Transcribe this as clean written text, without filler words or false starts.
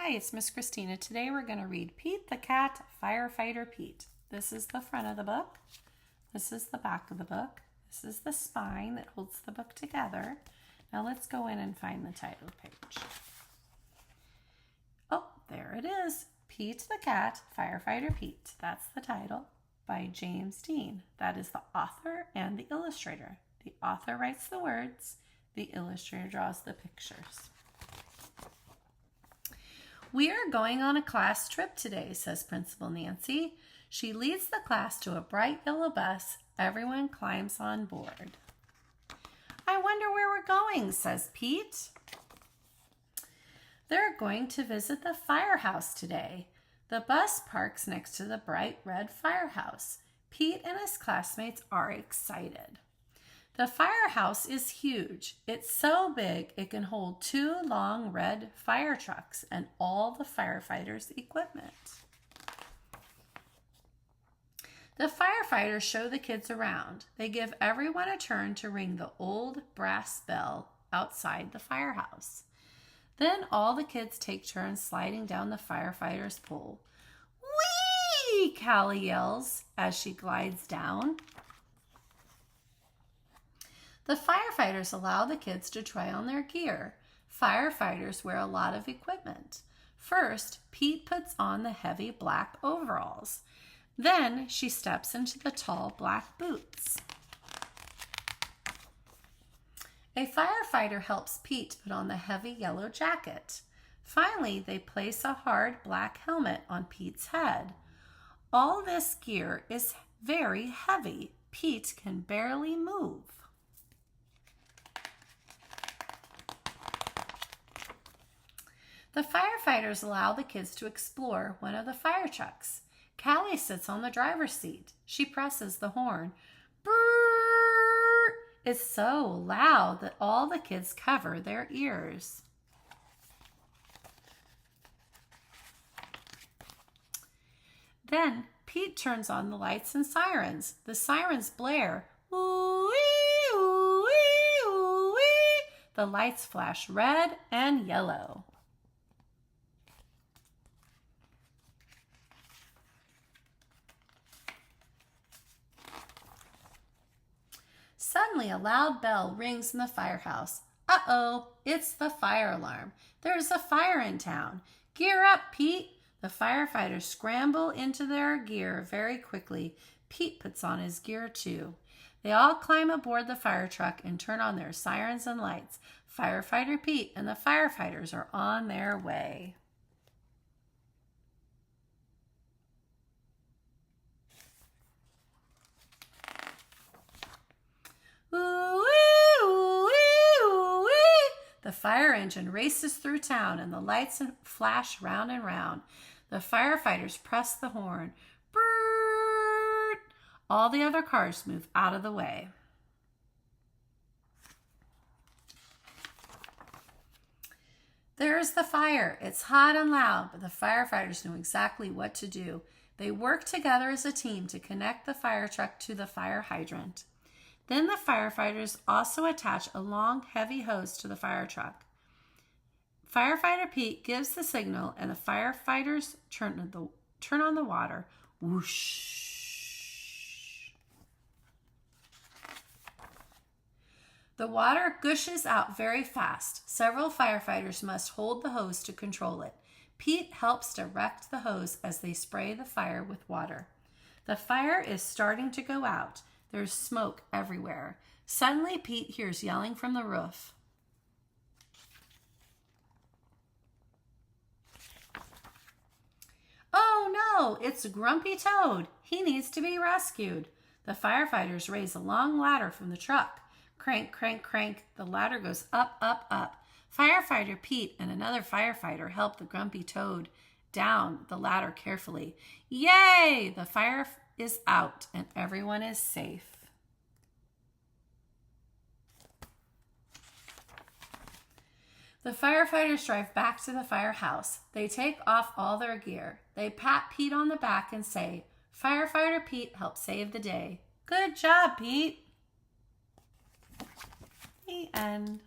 Hi, it's Miss Christina. Today we're going to read Pete the Cat, Firefighter Pete. This is the front of the book. This is the back of the book. This is the spine that holds the book together. Now let's go in and find the title page. Oh, there it is. Pete the Cat, Firefighter Pete. That's the title by James Dean. That is the author and the illustrator. The author writes the words. The illustrator draws the pictures. We are going on a class trip today, says Principal Nancy. She leads the class to a bright yellow bus. Everyone climbs on board. I wonder where we're going, says Pete. They're going to visit the firehouse today. The bus parks next to the bright red firehouse. Pete and his classmates are excited. The firehouse is huge. It's so big it can hold 2 long red fire trucks and all the firefighters' equipment. The firefighters show the kids around. They give everyone a turn to ring the old brass bell outside the firehouse. Then all the kids take turns sliding down the firefighter's pole. Whee! Callie yells as she glides down. The firefighters allow the kids to try on their gear. Firefighters wear a lot of equipment. First, Pete puts on the heavy black overalls. Then she steps into the tall black boots. A firefighter helps Pete put on the heavy yellow jacket. Finally, they place a hard black helmet on Pete's head. All this gear is very heavy. Pete can barely move. The firefighters allow the kids to explore one of the fire trucks. Callie sits on the driver's seat. She presses the horn. Brrr! It's so loud that all the kids cover their ears. Then Pete turns on the lights and sirens. The sirens blare. Ooh-wee, ooh-wee, ooh-wee. The lights flash red and yellow. Suddenly, a loud bell rings in the firehouse. Uh-oh, it's the fire alarm. There's a fire in town. Gear up, Pete. The firefighters scramble into their gear very quickly. Pete puts on his gear too. They all climb aboard the fire truck and turn on their sirens and lights. Firefighter Pete and the firefighters are on their way. The fire engine races through town and the lights flash round and round. The firefighters press the horn. Brrr! All the other cars move out of the way. There's the fire. It's hot and loud, but the firefighters know exactly what to do. They work together as a team to connect the fire truck to the fire hydrant. Then the firefighters also attach a long, heavy hose to the fire truck. Firefighter Pete gives the signal and the firefighters turn on the water. Whoosh! The water gushes out very fast. Several firefighters must hold the hose to control it. Pete helps direct the hose as they spray the fire with water. The fire is starting to go out. There's smoke everywhere. Suddenly, Pete hears yelling from the roof. Oh no, it's Grumpy Toad. He needs to be rescued. The firefighters raise a long ladder from the truck. Crank, crank, crank. The ladder goes up, up, up. Firefighter Pete and another firefighter help the Grumpy Toad down the ladder carefully. Yay! The fire is out and everyone is safe. The firefighters drive back to the firehouse. They take off all their gear. They pat Pete on the back and say, "Firefighter Pete helped save the day. Good job, Pete." The end.